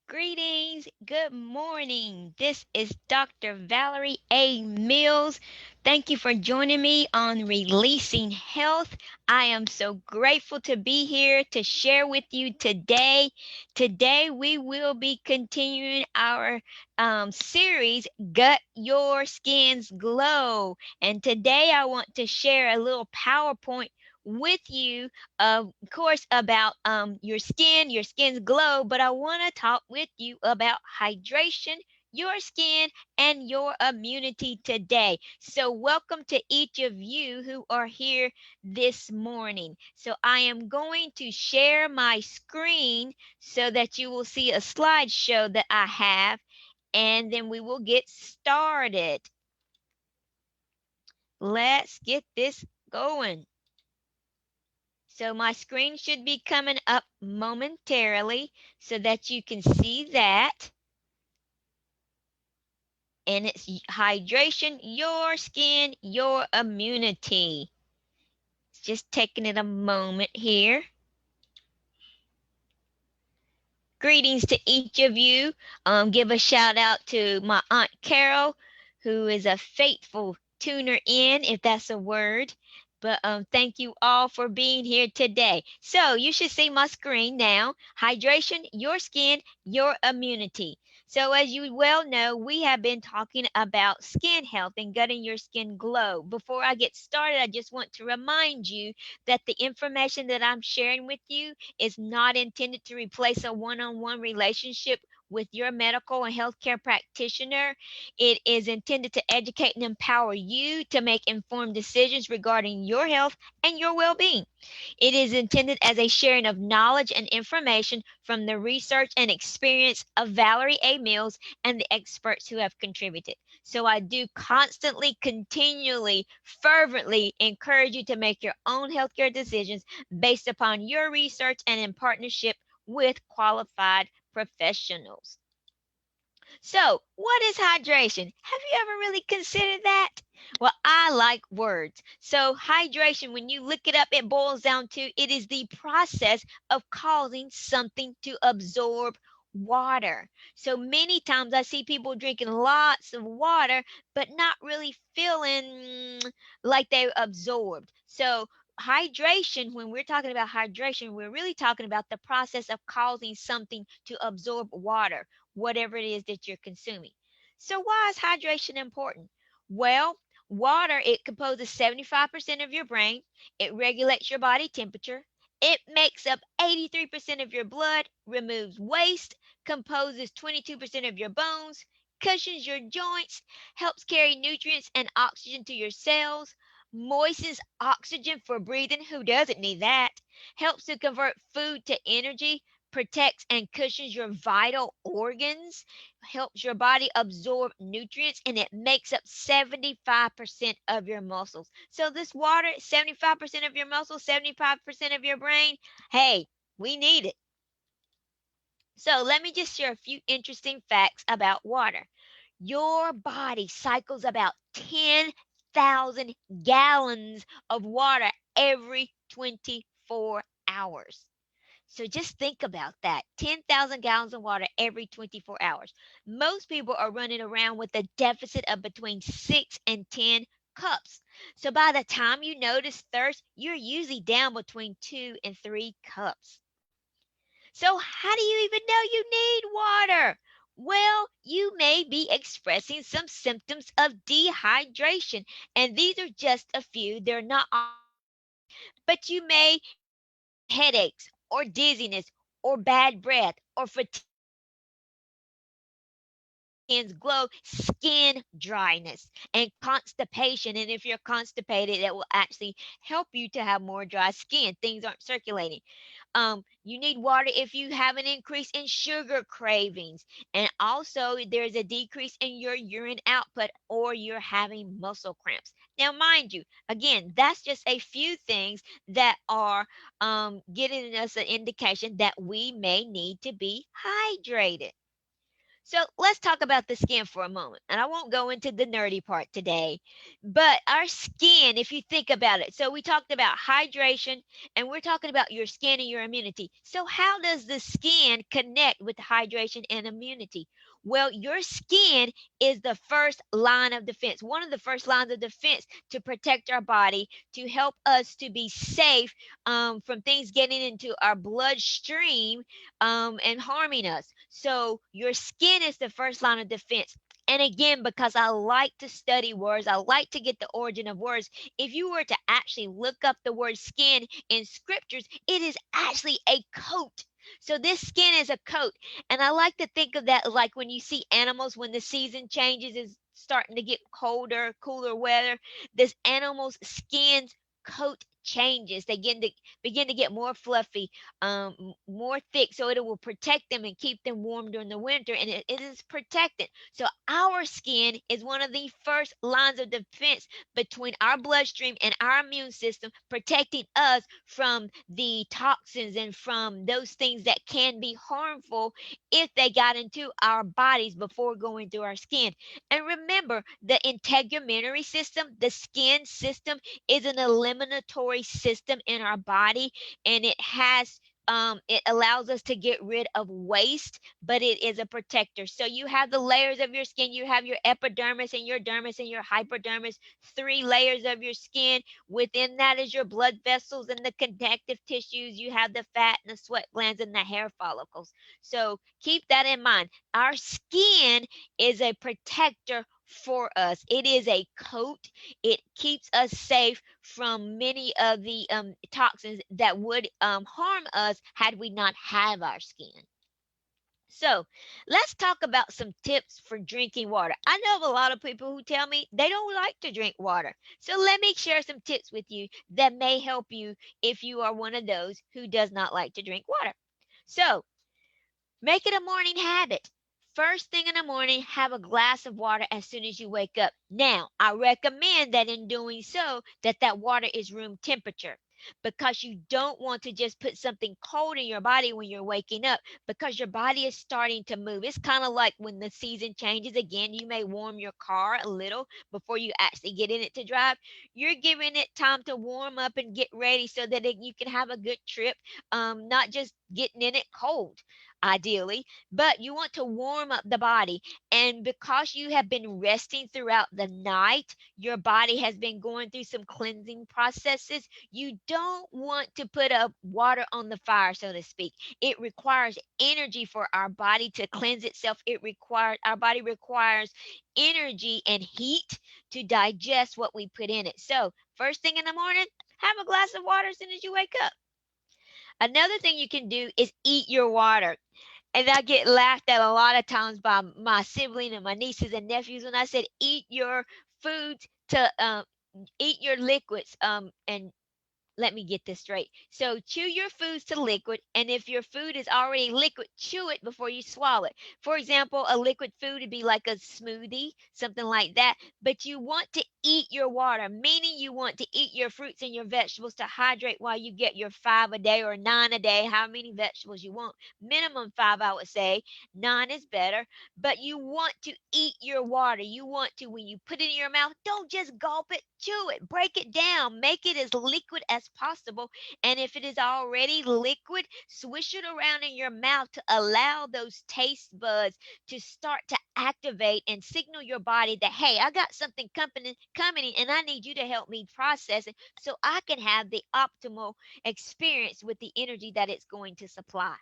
Greetings. Good morning. This is Dr. Valerie A. Mills. Thank you for joining me on Releasing Health. I am so grateful to be here to share with you today. Today, we will be continuing our series, Gut Your Skin's Glow. And today, I want to share a little PowerPoint with you, of course, about your skin's glow, but I want to talk with you about hydration, your skin, and your immunity today. So, welcome to each of you who are here this morning. So, I am going to share my screen so that you will see a slideshow that I have, and then we will get started. Let's get this going. So my screen should be coming up momentarily so that you can see that. And it's hydration, your skin, your immunity. It's just taking it a moment here. Greetings to each of you. Give a shout out to my Aunt Carol, who is a faithful tuner in, if that's a word. But thank you all for being here today. So you should see my screen now. Hydration, your skin, your immunity. So as you well know, we have been talking about skin health and getting your skin glow. Before I get started, I just want to remind you that the information that I'm sharing with you is not intended to replace a one-on-one relationship with your medical and healthcare practitioner. It is intended to educate and empower you to make informed decisions regarding your health and your well-being. It is intended as a sharing of knowledge and information from the research and experience of Valerie A. Mills and the experts who have contributed. So I do constantly, continually, fervently encourage you to make your own healthcare decisions based upon your research and in partnership with qualified professionals. So, what is hydration? Have you ever really considered that? Well, I like words. So, hydration, when you look it up, it boils down to it is the process of causing something to absorb water. So, many times I see people drinking lots of water, but not really feeling like they absorbed. So, hydration, when we're talking about hydration, we're really talking about the process of causing something to absorb water, whatever it is that you're consuming. So why is hydration important? Well, water, it composes 75% of your brain. It regulates your body temperature. It makes up 83% of your blood, removes waste, composes 22% of your bones, cushions your joints, helps carry nutrients and oxygen to your cells, moistens oxygen for breathing. Who doesn't need that? Helps to convert food to energy, protects and cushions your vital organs, helps your body absorb nutrients, and it makes up 75% of your muscles. So, this water, 75% of your muscles, 75% of your brain, hey, we need it. So, let me just share a few interesting facts about water. Your body cycles about 10,000 gallons of water every 24 hours. So just think about that, 10,000 gallons of water every 24 hours. Most people are running around with a deficit of between 6 and 10 cups. So by the time you notice thirst, you're usually down between 2 and 3 cups. So how do you even know you need water? Well, you may be expressing some symptoms of dehydration, and these are just a few. They're not all, but you may experience headaches or dizziness or bad breath or fatigue, skin's glow, skin dryness, and constipation. And if you're constipated, that will actually help you to have more dry skin. Things aren't circulating. You need water if you have an increase in sugar cravings, and also there's a decrease in your urine output or you're having muscle cramps. Now, mind you, again, that's just a few things that are getting us an indication that we may need to be hydrated. So let's talk about the skin for a moment. And I won't go into the nerdy part today, but our skin, if you think about it, so we talked about hydration and we're talking about your skin and your immunity. So, how does the skin connect with hydration and immunity? Well, your skin is the first line of defense, one of the first lines of defense to protect our body, to help us to be safe from things getting into our bloodstream and harming us. So your skin is the first line of defense. And again, because I like to study words, I like to get the origin of words. If you were to actually look up the word skin in scriptures, it is actually a coat. So this skin is a coat. And I like to think of that like when you see animals, when the season changes, is starting to get colder, cooler weather, this animal's skin's coat changes. They begin to get more fluffy, more thick, so it will protect them and keep them warm during the winter, and it is protected. So our skin is one of the first lines of defense between our bloodstream and our immune system, protecting us from the toxins and from those things that can be harmful if they got into our bodies before going through our skin. And remember, the integumentary system, the skin system, is an eliminatory system in our body, and it allows us to get rid of waste, but it is a protector. So you have the layers of your skin. You have your epidermis and your dermis and your hypodermis, three layers of your skin. Within that is your blood vessels and the connective tissues. You have the fat and the sweat glands and the hair follicles. So keep that in mind. Our skin is a protector for us. It is a coat. It keeps us safe from many of the toxins that would harm us had we not have our skin. So let's talk about some tips for drinking water. I know of a lot of people who tell me they don't like to drink water. So let me share some tips with you that may help you if you are one of those who does not like to drink water. So make it a morning habit. First thing in the morning, have a glass of water as soon as you wake up. Now, I recommend that in doing so, that water is room temperature, because you don't want to just put something cold in your body when you're waking up, because your body is starting to move. It's kind of like when the season changes again, you may warm your car a little before you actually get in it to drive. You're giving it time to warm up and get ready so that you can have a good trip, not just getting in it cold ideally, but you want to warm up the body. And because you have been resting throughout the night, your body has been going through some cleansing processes. You don't want to put up water on the fire, so to speak. It requires energy for our body to cleanse itself. Our body requires energy and heat to digest what we put in it. So, first thing in the morning, have a glass of water as soon as you wake up. Another thing you can do is eat your water. And I get laughed at a lot of times by my sibling and my nieces and nephews when I said eat your foods to eat your liquids and let me get this straight. So chew your foods to liquid, and if your food is already liquid, chew it before you swallow it. For example, a liquid food would be like a smoothie, something like that. But you want to eat your water, meaning you want to eat your fruits and your vegetables to hydrate while you get your 5 a day or 9 a day, how many vegetables you want. Minimum five, I would say. Nine is better. But you want to eat your water. You want to, when you put it in your mouth, don't just gulp it, chew it, break it down, make it as liquid as possible. And if it is already liquid, swish it around in your mouth to allow those taste buds to start to activate and signal your body that, hey, I got something coming and I need you to help me process it so I can have the optimal experience with the energy that it's going to supply.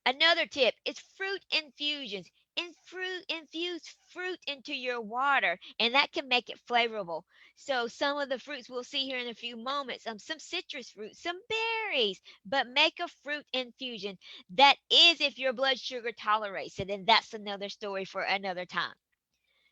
Another tip is fruit infusions. Infuse fruit into your water, and that can make it flavorful. So some of the fruits we'll see here in a few moments, some citrus fruits, some berries, but make a fruit infusion. That is if your blood sugar tolerates it, and that's another story for another time.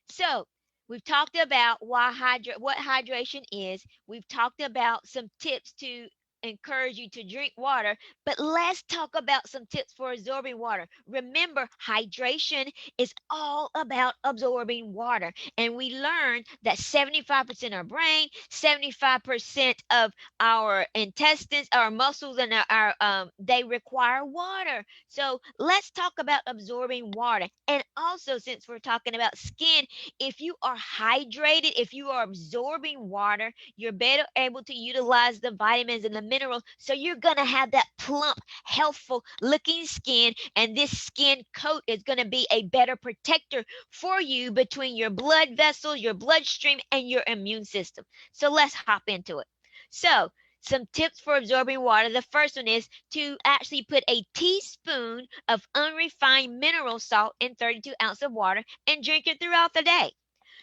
So we've talked about what hydration is. We've talked about some tips to encourage you to drink water, but let's talk about some tips for absorbing water. Remember, hydration is all about absorbing water. And we learned that 75% of our brain, 75% of our intestines, our muscles, and they require water. So let's talk about absorbing water. And also, since we're talking about skin, if you are hydrated, if you are absorbing water, you're better able to utilize the vitamins and the minerals. So you're going to have that plump, healthful looking skin. And this skin coat is going to be a better protector for you between your blood vessels, your bloodstream, and your immune system. So let's hop into it. So, some tips for absorbing water. The first one is to actually put a teaspoon of unrefined mineral salt in 32 ounces of water and drink it throughout the day.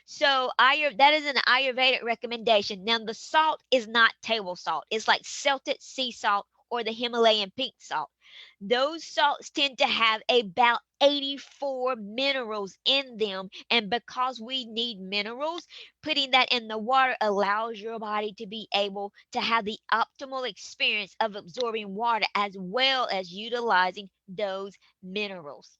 So that is an Ayurvedic recommendation. Now the salt is not table salt. It's like Celtic sea salt or the Himalayan pink salt. Those salts tend to have about 84 minerals in them. And because we need minerals, putting that in the water allows your body to be able to have the optimal experience of absorbing water as well as utilizing those minerals.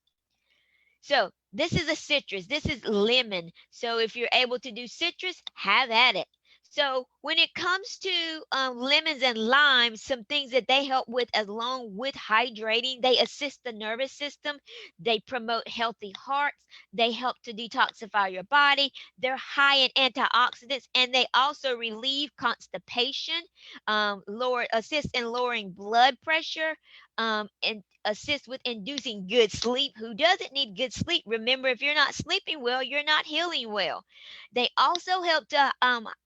So this is a citrus. This is lemon. So if you're able to do citrus, have at it. So when it comes to lemons and limes, some things that they help with along with hydrating, they assist the nervous system. They promote healthy hearts. They help to detoxify your body. They're high in antioxidants, and they also relieve constipation, assist in lowering blood pressure, and assist with inducing good sleep. Who doesn't need good sleep? Remember, if you're not sleeping well, you're not healing well. They also help to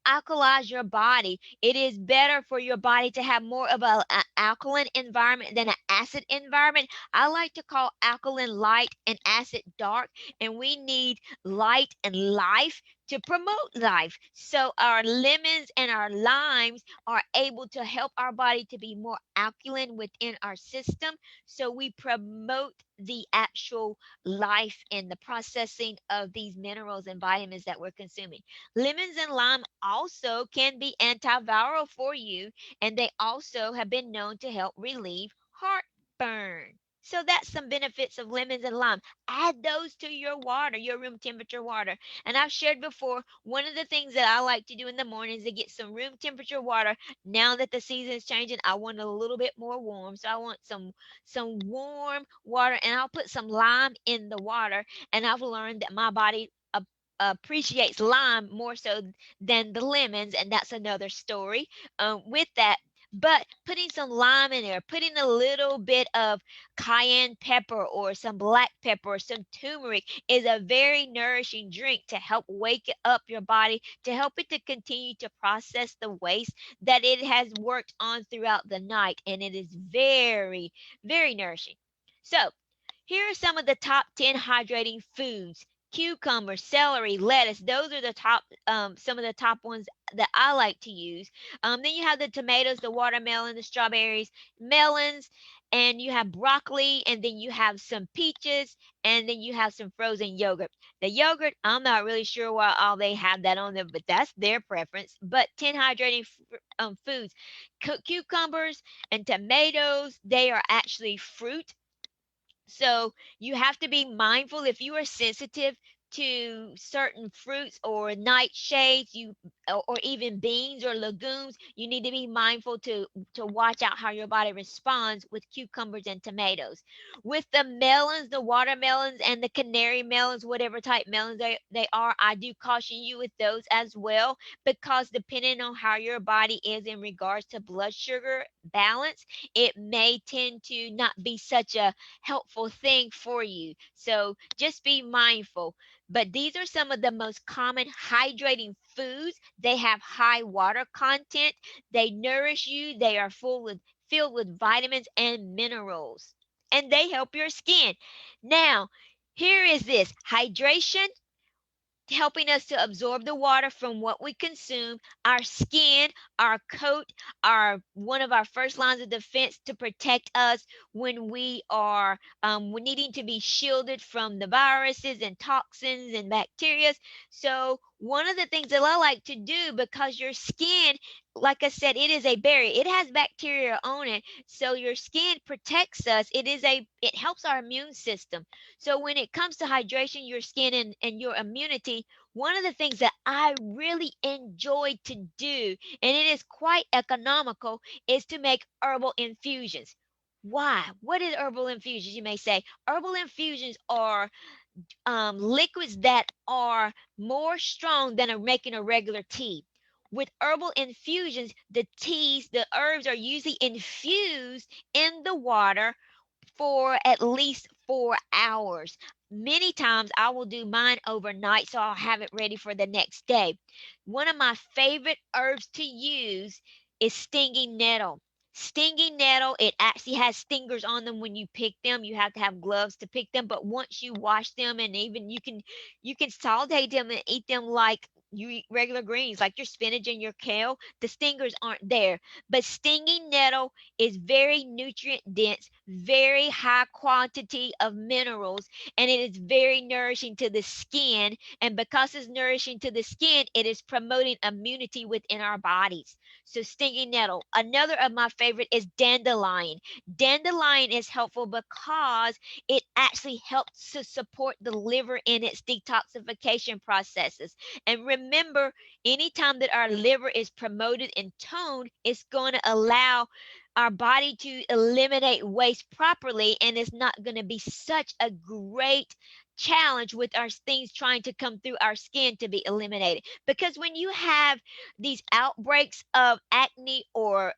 alkalize your body. It is better for your body to have more of an alkaline environment than an acid environment. I like to call alkaline light and acid dark, and we need light and life to promote life. So our lemons and our limes are able to help our body to be more alkaline within our system. So we promote the actual life in the processing of these minerals and vitamins that we're consuming. Lemons and lime also can be antiviral for you, and they also have been known to help relieve heartburn. So that's some benefits of lemons and lime. Add those to your water, your room temperature water. And I've shared before, one of the things that I like to do in the morning is to get some room temperature water. Now that the season is changing, I want a little bit more warm. So I want some warm water, and I'll put some lime in the water. And I've learned that my body appreciates lime more so than the lemons, and that's another story with that. But putting some lime in there, putting a little bit of cayenne pepper or some black pepper or some turmeric is a very nourishing drink to help wake up your body, to help it to continue to process the waste that it has worked on throughout the night. And it is very, very nourishing. So, here are some of the top 10 hydrating foods. Cucumber, celery, lettuce. Those are the top, some of the top ones that I like to use. Then you have the tomatoes, the watermelon, the strawberries, melons, and you have broccoli, and then you have some peaches, and then you have some frozen yogurt. The yogurt, I'm not really sure why all they have that on there, but that's their preference. But 10 hydrating foods. Cucumbers and tomatoes, they are actually fruit, so you have to be mindful if you are sensitive to certain fruits or nightshades, or even beans or legumes, you need to be mindful to watch out how your body responds with cucumbers and tomatoes. With the melons, the watermelons and the canary melons, whatever type melons they are, I do caution you with those as well, because depending on how your body is in regards to blood sugar balance, it may tend to not be such a helpful thing for you. So just be mindful. But these are some of the most common hydrating foods. They have high water content. They nourish you. They are filled with vitamins and minerals. And they help your skin. Now, here is this hydration helping us to absorb the water from what we consume, our skin, our coat, our one of our first lines of defense to protect us when we are needing to be shielded from the viruses and toxins and bacteria. So one of the things that I like to do, because your skin like I said, it is a berry. It has bacteria on it, so your skin protects us. It helps our immune system. So when it comes to hydration, your skin and your immunity, one of the things that I really enjoy to do, and it is quite economical, is to make herbal infusions. Why? What is herbal infusions? You may say herbal infusions are liquids that are more strong than making a regular tea. With herbal infusions, the herbs are usually infused in the water for at least 4 hours. Many times I will do mine overnight so I'll have it ready for the next day. One of my favorite herbs to use is stinging nettle. Stinging nettle, it actually has stingers on them when you pick them. You have to have gloves to pick them, but once you wash them and even you can saute them and eat them like you eat regular greens, like your spinach and your kale. The stingers aren't there. But stinging nettle is very nutrient dense, very high quantity of minerals, and it is very nourishing to the skin. And because it's nourishing to the skin, it is promoting immunity within our bodies. So, stinging nettle. Another of my favorite is dandelion. Dandelion is helpful because it actually helps to support the liver in its detoxification processes. And remember, anytime that our liver is promoted and toned, it's going to allow our body to eliminate waste properly, and it's not going to be such a great challenge with our things trying to come through our skin to be eliminated. Because when you have these outbreaks of acne or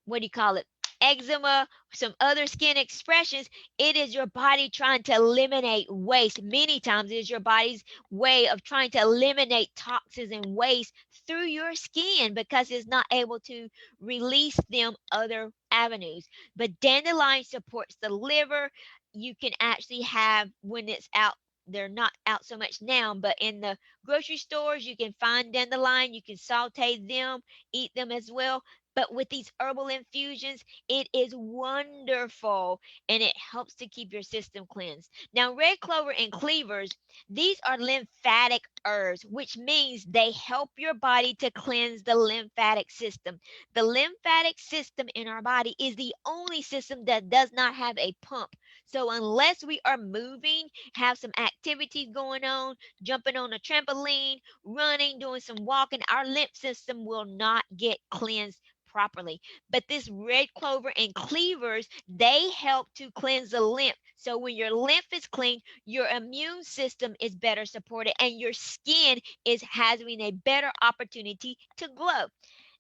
what do you call it, eczema, some other skin expressions, it is your body trying to eliminate waste. Many times it is your body's way of trying to eliminate toxins and waste through your skin because it's not able to release them other avenues. But dandelion supports the liver. You can actually have, when it's out, they're not out so much now, but in the grocery stores you can find dandelion. You can saute them, eat them as well. But with these herbal infusions, it is wonderful and it helps to keep your system cleansed. Now, red clover and cleavers, these are lymphatic herbs, which means they help your body to cleanse the lymphatic system. The lymphatic system in our body is the only system that does not have a pump. So, unless we are moving, have some activities going on, jumping on a trampoline, running, doing some walking, our lymph system will not get cleansed properly. But this red clover and cleavers, they help to cleanse the lymph. So when your lymph is clean, your immune system is better supported and your skin is having a better opportunity to glow.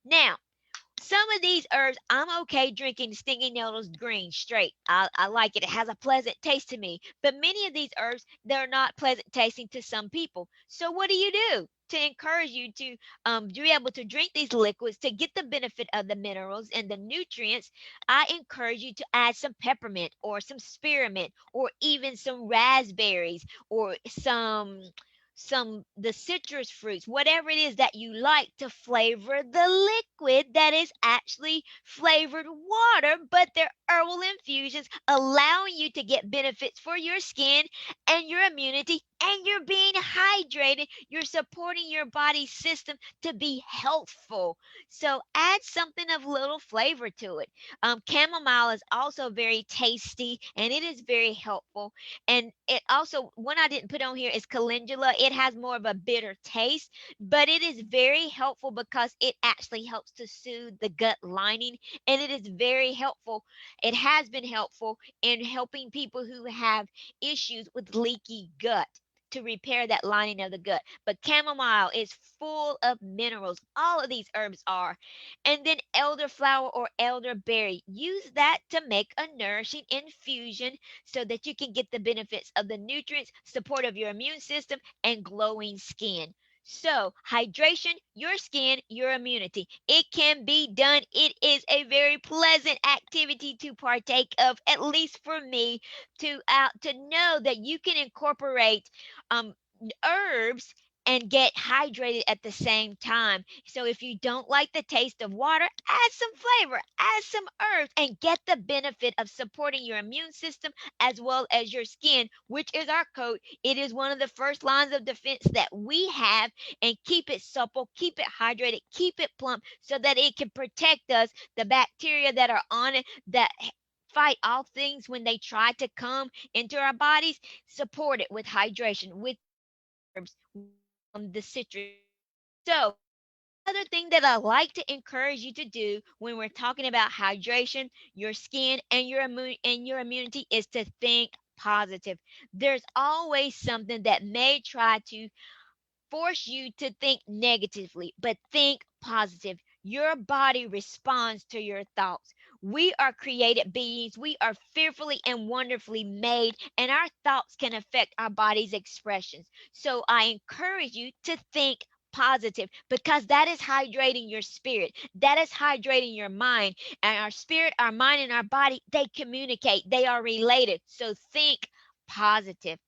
Now, some of these herbs, I'm okay drinking stinging nettles green straight. I like it. It has a pleasant taste to me. But many of these herbs, they're not pleasant tasting to some people. So what do you do to encourage you to be able to drink these liquids to get the benefit of the minerals and the nutrients? I encourage you to add some peppermint or some spearmint or even some raspberries or some the citrus fruits, whatever it is that you like to flavor the liquid that is actually flavored water, but they're herbal infusions allowing you to get benefits for your skin and your immunity, and you're being hydrated. You're supporting your body's system to be healthful. So add something of little flavor to it. Chamomile is also very tasty and it is very helpful. And it also, one I didn't put on here is calendula. It has more of a bitter taste, but it is very helpful because it actually helps to soothe the gut lining. And it is very helpful. It has been helpful in helping people who have issues with leaky gut to repair that lining of the gut. But chamomile is full of minerals. All of these herbs are. And then elderflower or elderberry. Use that to make a nourishing infusion so that you can get the benefits of the nutrients, support of your immune system, and glowing skin. So, hydration, your skin, your immunity. It can be done. It is a very pleasant activity to partake of, at least for me, to know that you can incorporate um, herbs and get hydrated at the same time. So if you don't like the taste of water, add some flavor, add some herbs, and get the benefit of supporting your immune system as well as your skin, which is our coat. It is one of the first lines of defense that we have, and keep it supple, keep it hydrated, keep it plump so that it can protect us, the bacteria that are on it that fight all things when they try to come into our bodies. Support it with hydration, with herbs, with the citrus fruits. So, another thing that I like to encourage you to do when we're talking about hydration, your skin, and your immunity is to think positive. There's always something that may try to force you to think negatively, but think positive. Your body responds to your thoughts. We are created beings. We are fearfully and wonderfully made, and our thoughts can affect our body's expressions. So I encourage you to think positive, because that is hydrating your spirit. That is hydrating your mind. And our spirit, our mind, and our body, they communicate. They are related. So think positive.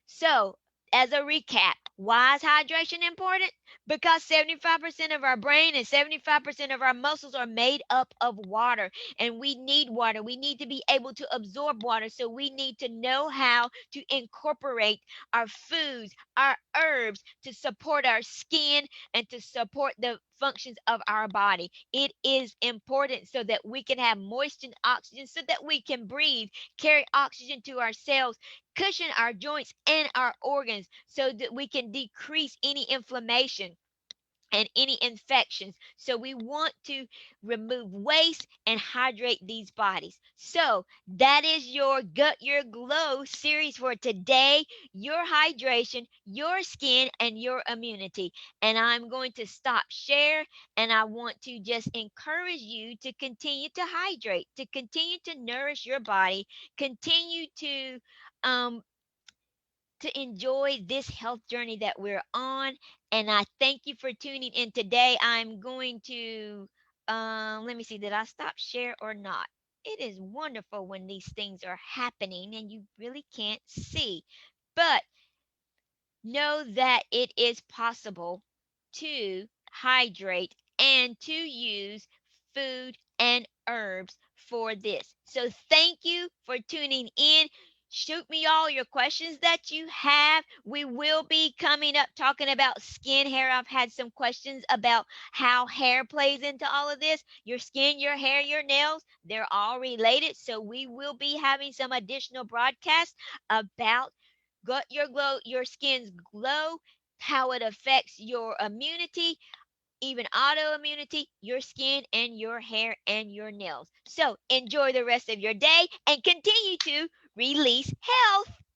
So, as a recap, why is hydration important? Because 75% of our brain and 75% of our muscles are made up of water, and we need water. We need to be able to absorb water, so we need to know how to incorporate our foods, our herbs to support our skin and to support the functions of our body. It is important so that we can have moisture and oxygen, so that we can breathe, carry oxygen to our cells, cushion our joints and our organs, so that we can decrease any inflammation and any infections. So we want to remove waste and hydrate these bodies. So that is your Gut Your Glow series for today. Your hydration, your skin, and your immunity. And I'm going to stop share, and I want to just encourage you to continue to hydrate, to continue to nourish your body, continue um, to enjoy this health journey that we're on. And I thank you for tuning in today. I'm going to, let me see, did I stop share or not? It is wonderful when these things are happening and you really can't see. But know that it is possible to hydrate and to use food and herbs for this. So thank you for tuning in. Shoot me all your questions that you have. We will be coming up talking about skin, hair. I've had some questions about how hair plays into all of this. Your skin, your hair, your nails, they're all related. So we will be having some additional broadcasts about Gut Your Glow, your skin's glow, how it affects your immunity, even autoimmunity, your skin and your hair and your nails. So enjoy the rest of your day and continue to release health.